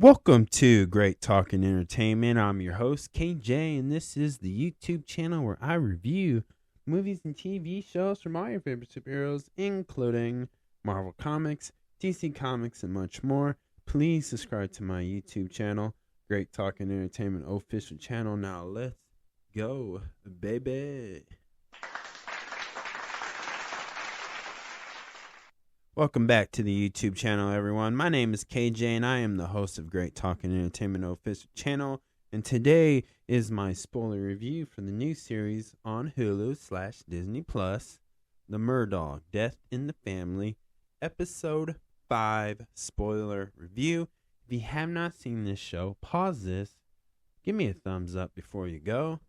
Welcome to Great Talking Entertainment. I'm your host, KJ, and this is the YouTube channel where I review movies and TV shows from all your favorite superheroes, including Marvel Comics, DC Comics, and much more. Please subscribe to my YouTube channel, Great Talking Entertainment official channel. Now let's go, baby. Welcome back to the YouTube channel, everyone. My name is KJ, and I am the host of Great Talking Entertainment official channel. And today is my spoiler review for the new series on Hulu/Disney Plus, The Murdough Death in the Family, Episode 5 spoiler review. If you have not seen this show, pause this, give me a thumbs up before you go,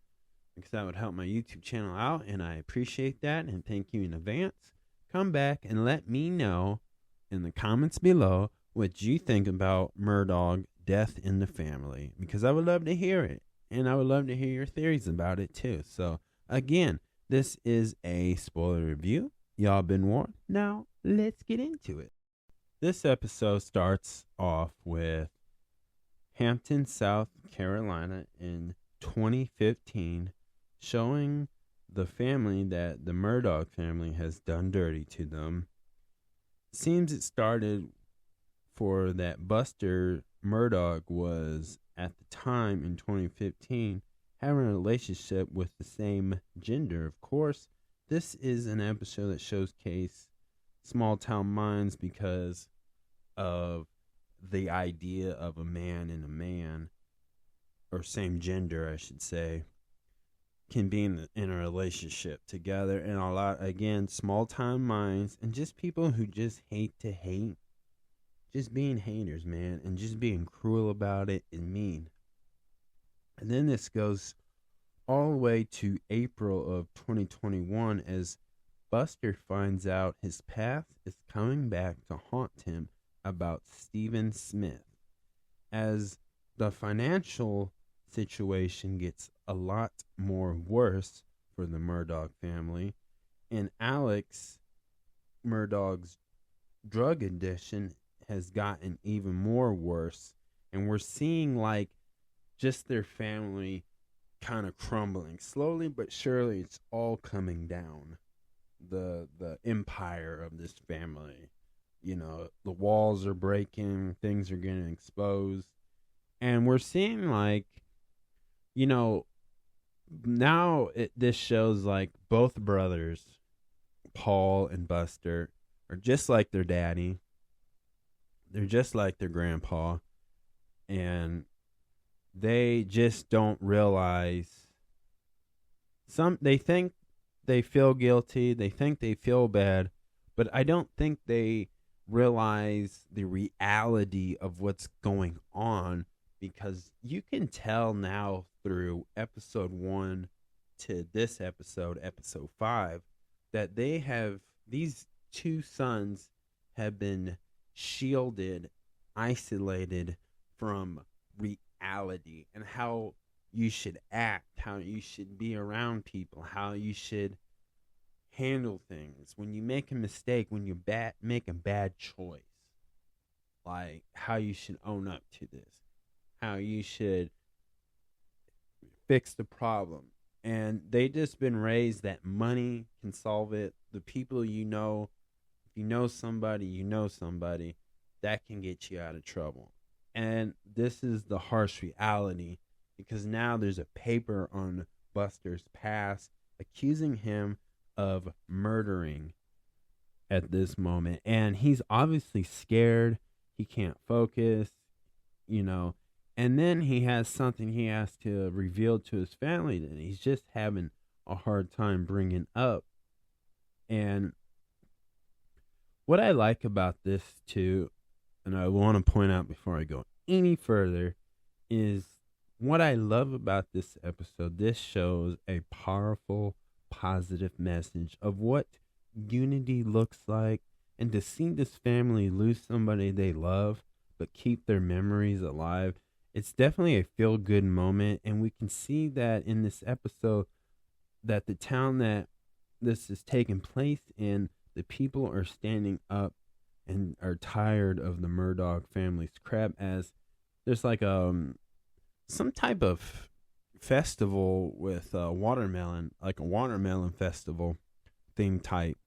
because that would help my YouTube channel out, and I appreciate that, and thank you in advance. Come back and let me know in the comments below what you think about Murdough Death in the Family, because I would love to hear it, and I would love to hear your theories about it too. So again, this is a spoiler review. Y'all been warned. Now let's get into it. This episode starts off with Hampton, South Carolina in 2015, showing the family that the Murdough family has done dirty to them. Seems it started for that Buster Murdough was, at the time in 2015, having a relationship with the same gender. Of course, this is an episode that showcases small town minds because of the idea of a man and a man, or same gender, I should say, can be in a relationship together, and a lot, again, small time minds and just people who just hate to hate, just being haters, man, and just being cruel about it and mean. And then this goes all the way to April of 2021 as Buster finds out his past is coming back to haunt him about Stephen Smith, as the financial situation gets a lot more worse for the Murdough family, and Alex Murdaugh's drug addiction has gotten even more worse, and we're seeing like just their family kind of crumbling slowly but surely. It's all coming down, the empire of this family. You know, the walls are breaking, things are getting exposed, and we're seeing like, you know, now this shows like both brothers, Paul and Buster, are just like their daddy. They're just like their grandpa, and they just don't realize they think they feel guilty, they think they feel bad, but I don't think they realize the reality of what's going on, because you can tell now through episode 1 to this episode 5, that these two sons have been shielded, isolated from reality and how you should act, how you should be around people, how you should handle things when you make a mistake, when you make a bad choice, like how you should own up to this, how you should fix the problem. And they just been raised that money can solve it. The people you know, if you know somebody that can get you out of trouble. And this is the harsh reality, because now there's a paper on Buster's past accusing him of murdering at this moment, and he's obviously scared. He can't focus, you know. And then he has something he has to reveal to his family that he's just having a hard time bringing up. And what I like about this too, and I want to point out before I go any further, is what I love about this episode. This shows a powerful, positive message of what unity looks like, and to see this family lose somebody they love but keep their memories alive. It's definitely a feel-good moment, and we can see that in this episode that the town that this is taking place in, the people are standing up and are tired of the Murdough family's crap, as there's like some type of festival with watermelon, like a watermelon festival theme type.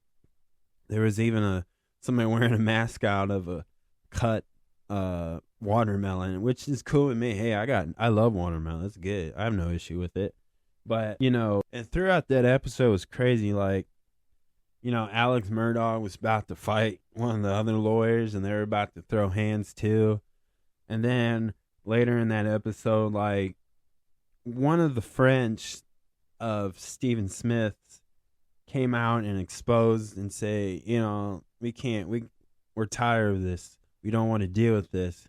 There was even somebody wearing a mask out of a cut watermelon, which is cool with me. Hey, I love watermelon. It's good. I have no issue with it. But, and throughout that episode was crazy. Like, Alex Murdough was about to fight one of the other lawyers, and they were about to throw hands too. And then later in that episode, like, one of the French of Stephen Smith came out and exposed and say, we're tired of this. We don't want to deal with this.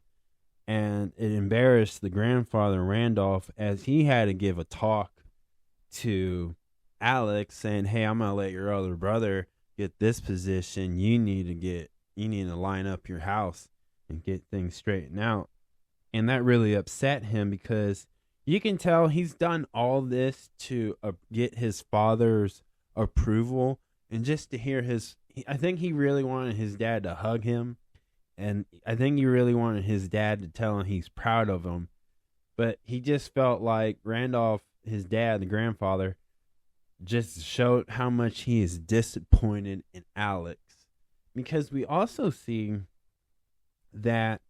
And it embarrassed the grandfather, Randolph, as he had to give a talk to Alex saying, hey, I'm going to let your other brother get this position. You need to line up your house and get things straightened out. And that really upset him because you can tell he's done all this to get his father's approval, and just to hear I think he really wanted his dad to hug him, and I think he really wanted his dad to tell him he's proud of him. But he just felt like Randolph, his dad, the grandfather, just showed how much he is disappointed in Alex. Because we also see that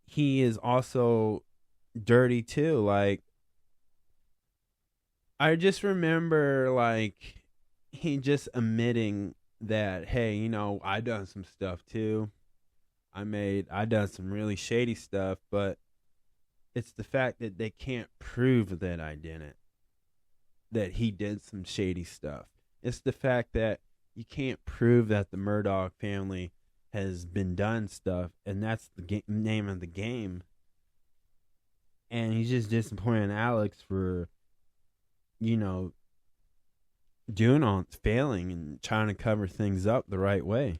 he is also dirty too. Like, I just remember, like, he just admitting that, hey, I done some stuff too. I done some really shady stuff, but it's the fact that they can't prove that I didn't, that he did some shady stuff. It's the fact that you can't prove that the Murdough family has been done stuff, and that's the name of the game. And he's just disappointed in Alex for, failing and trying to cover things up the right way.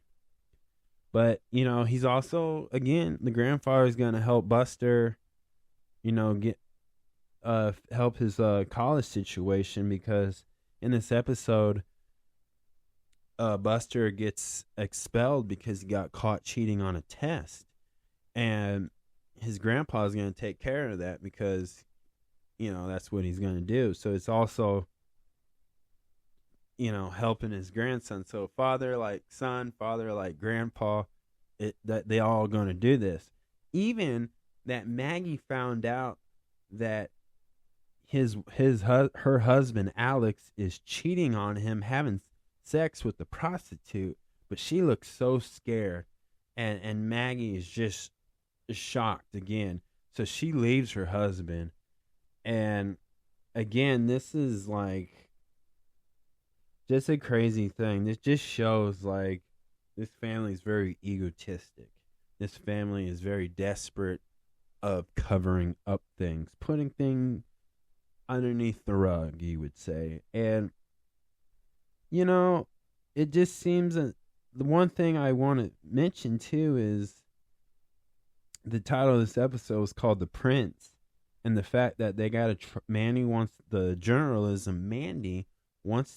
But, he's also, again, the grandfather is going to help Buster, get help his college situation, because in this episode, Buster gets expelled because he got caught cheating on a test. And his grandpa is going to take care of that because, that's what he's going to do. So it's also, helping his grandson. So father like son, father like grandpa, that they all going to do this. Even that Maggie found out that her husband Alex is cheating on him, having sex with the prostitute, but she looks so scared, and Maggie is just shocked again. So she leaves her husband, and again, this is like just a crazy thing. This just shows like this family is very egotistic. This family is very desperate of covering up things, putting things underneath the rug, you would say. And it just seems that the one thing I want to mention too is the title of this episode is called The Prince, and the fact that they got Mandy wants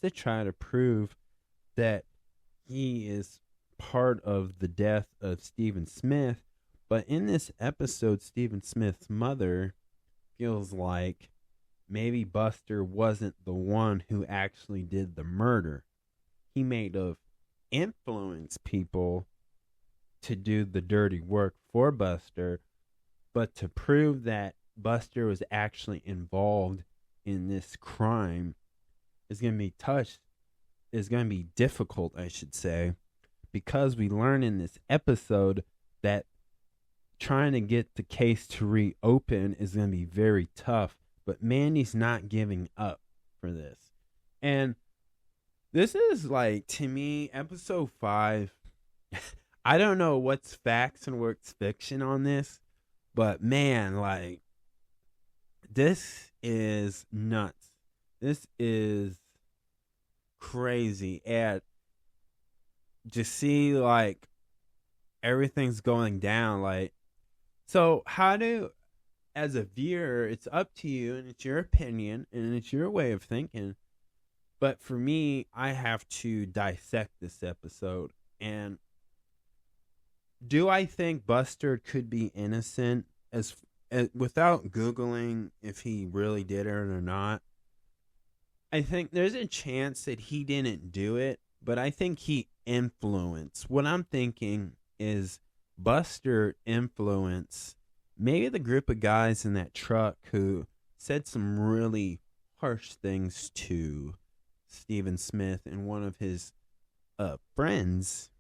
to try to prove that he is part of the death of Stephen Smith. But in this episode, Stephen Smith's mother feels like maybe Buster wasn't the one who actually did the murder. He may have influenced people to do the dirty work for Buster, but to prove that Buster was actually involved in this crime is going to be difficult, I should say, because we learn in this episode that trying to get the case to reopen is going to be very tough, but Mandy's not giving up for this. And this is like, to me, episode 5, I don't know what's facts and what's fiction on this, but man, like, this is nuts. This is crazy. And just see, like, everything's going down. Like, so as a viewer, it's up to you, and it's your opinion, and it's your way of thinking. But for me, I have to dissect this episode. And Do I think Buster could be innocent as without Googling if he really did it or not? I think there's a chance that he didn't do it, but I think he influenced. What I'm thinking is Buster influenced maybe the group of guys in that truck who said some really harsh things to Stephen Smith and one of his friends.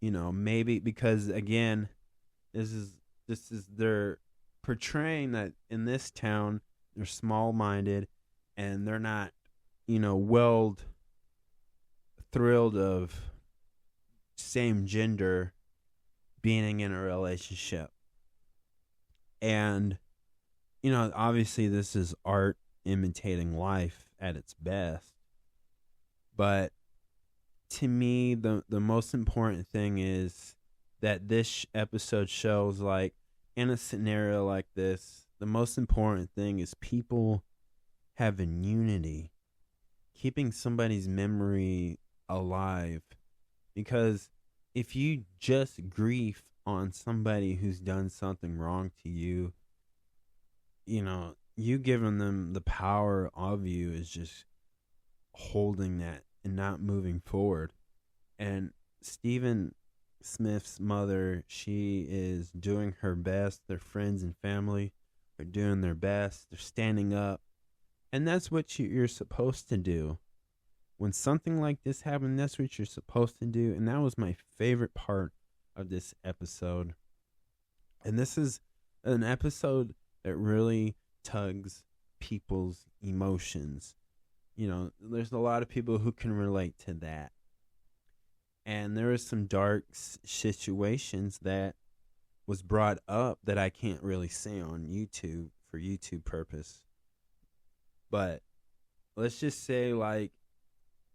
Maybe because again, this is they're portraying that in this town they're small minded and they're not well thrilled of same gender being in a relationship. And obviously this is art imitating life at its best, but to me the most important thing is that this episode shows, like, in a scenario like this, the most important thing is people having unity, keeping somebody's memory alive. Because if you just grief on somebody who's done something wrong to you, you giving them the power of you is just holding that and not moving forward. And Stephen Smith's mother, she is doing her best. Their friends and family are doing their best. They're standing up. And that's what you're supposed to do. When something like this happened, that's what you're supposed to do. And that was my favorite part of this episode. And this is an episode that really tugs people's emotions. There's a lot of people who can relate to that. And there are some dark situations that was brought up that I can't really say on YouTube for YouTube purpose. But let's just say, like,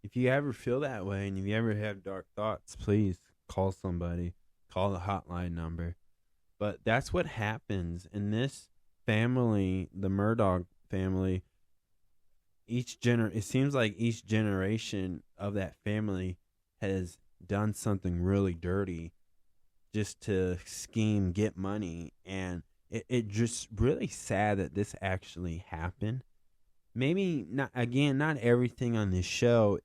if you ever feel that way and if you ever have dark thoughts, please call somebody. Call the hotline number. But that's what happens in this family, the Murdough family. It seems like each generation of that family has done something really dirty just to scheme, get money. And it just really sad that this actually happened. Maybe not everything on this show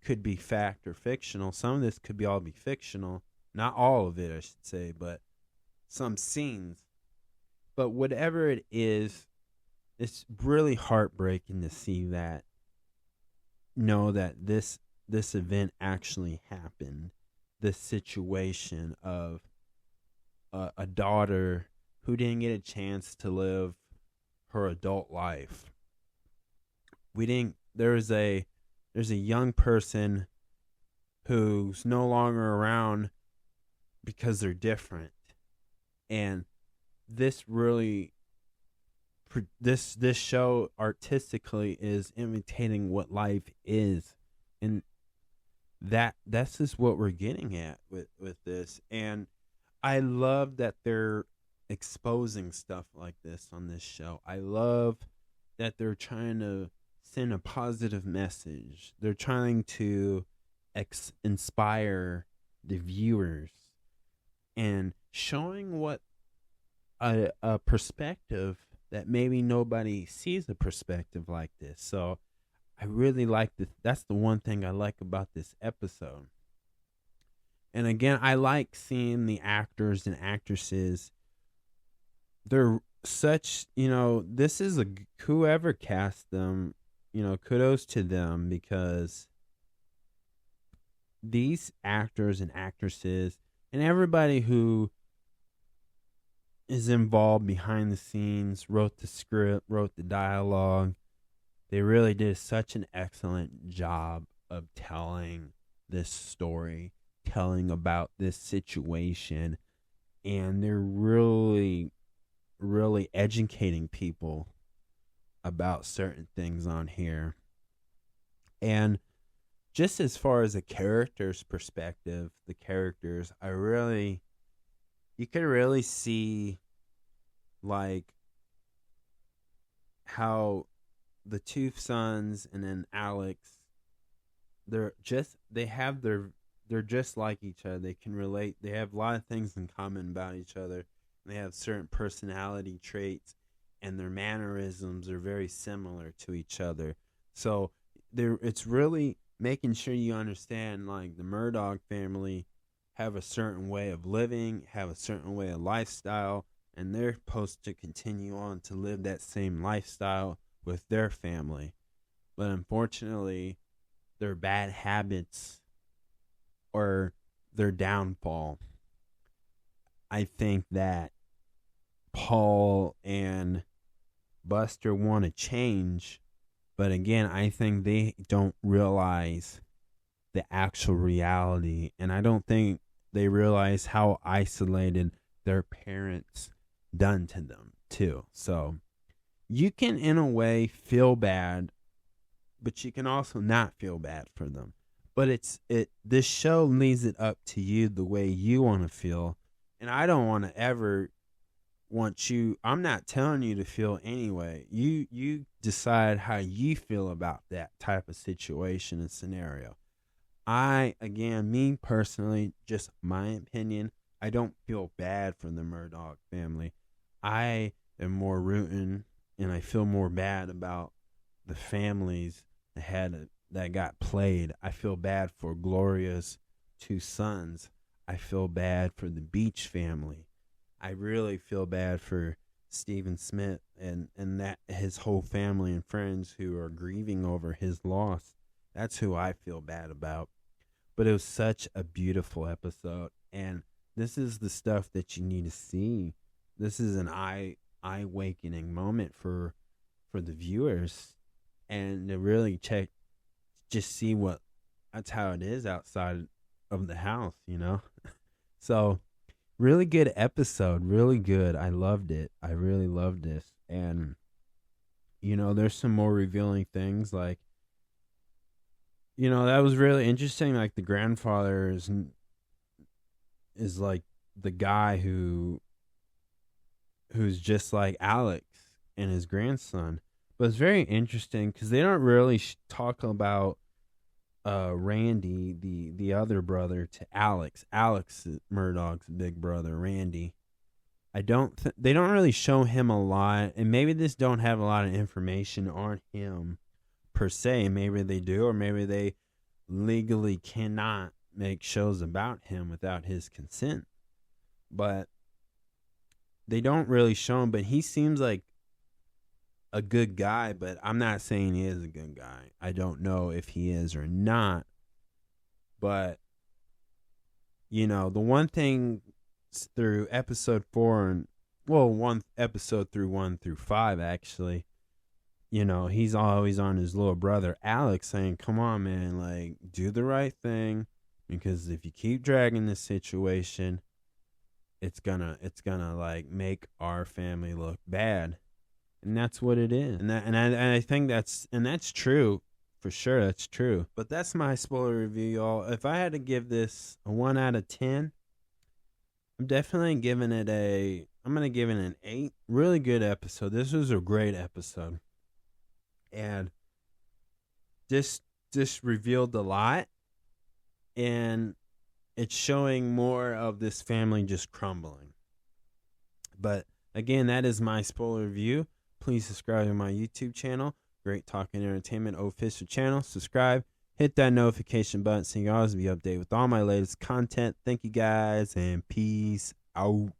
could be fact or fictional. Some of this could all be fictional. Not all of it, I should say, but some scenes. But whatever it is, it's really heartbreaking to see that, that this event actually happened. This situation of a daughter who didn't get a chance to live her adult life. There's a young person who's no longer around because they're different. And this show artistically is imitating what life is. And that's just what we're getting at with this. And I love that they're exposing stuff like this on this show. I love that they're trying to send a positive message. They're trying to inspire the viewers and showing what a perspective that maybe nobody sees a perspective like this. So I really like this. That's the one thing I like about this episode. And again, I like seeing the actors and actresses. They're such, this is whoever cast them, kudos to them, because these actors and actresses and everybody who is involved behind the scenes, wrote the script, wrote the dialogue, they really did such an excellent job of telling this story, telling about this situation, and they're really, really educating people about certain things on here. And just as far as a character's perspective, the characters, you could really see, like, how the two sons and then Alex, they have their they're just like each other. They can relate. They have a lot of things in common about each other. They have certain personality traits, and their mannerisms are very similar to each other. So it's really making sure you understand, like, the Murdough family have a certain way of living, have a certain way of lifestyle, and they're supposed to continue on to live that same lifestyle with their family. But unfortunately, their bad habits or their downfall, I think that Paul and Buster want to change, but again, I think they don't realize the actual reality, and I don't think they realize how isolated their parents done to them too. So you can, in a way, feel bad, but you can also not feel bad for them. But this show leaves it up to you the way you want to feel, and I don't want to ever want you. I'm not telling you to feel anyway. You decide how you feel about that type of situation and scenario. Me personally, just my opinion, I don't feel bad for the Murdough family. I am more rooting, and I feel more bad about the families that got played. I feel bad for Gloria's two sons. I feel bad for the Beach family. I really feel bad for Stephen Smith and that his whole family and friends who are grieving over his loss. That's who I feel bad about. But it was such a beautiful episode, and this is the stuff that you need to see. This is an eye-awakening moment for the viewers, and to really see that's how it is outside of the house, So, really good episode, really good. I loved it. I really loved this, and there's some more revealing things, like, that was really interesting. Like, the grandfather is like the guy who's just like Alex and his grandson. But it's very interesting because they don't really talk about Randy, the other brother to Alex. Alex Murdaugh's big brother, Randy. They don't really show him a lot, and maybe this don't have a lot of information on him per se. Maybe they do, or maybe they legally cannot make shows about him without his consent. But they don't really show him, but he seems like a good guy, but I'm not saying he is a good guy. I don't know if he is or not. But the one thing through episode 4 one episode through 1 through 5 actually, he's always on his little brother Alex saying, come on, man, like, do the right thing, because if you keep dragging this situation, it's gonna like make our family look bad. And that's what it is. And I think that's true. For sure, that's true. But that's my spoiler review, y'all. If I had to give this a 1 out of 10, I'm definitely giving it I'm going to give it an 8. Really good episode. This was a great episode. And this revealed a lot. And it's showing more of this family just crumbling. But again, that is my spoiler review. Please subscribe to my YouTube channel, Great Talking Entertainment official channel. Subscribe, hit that notification button so you can always be updated with all my latest content. Thank you guys, and peace out.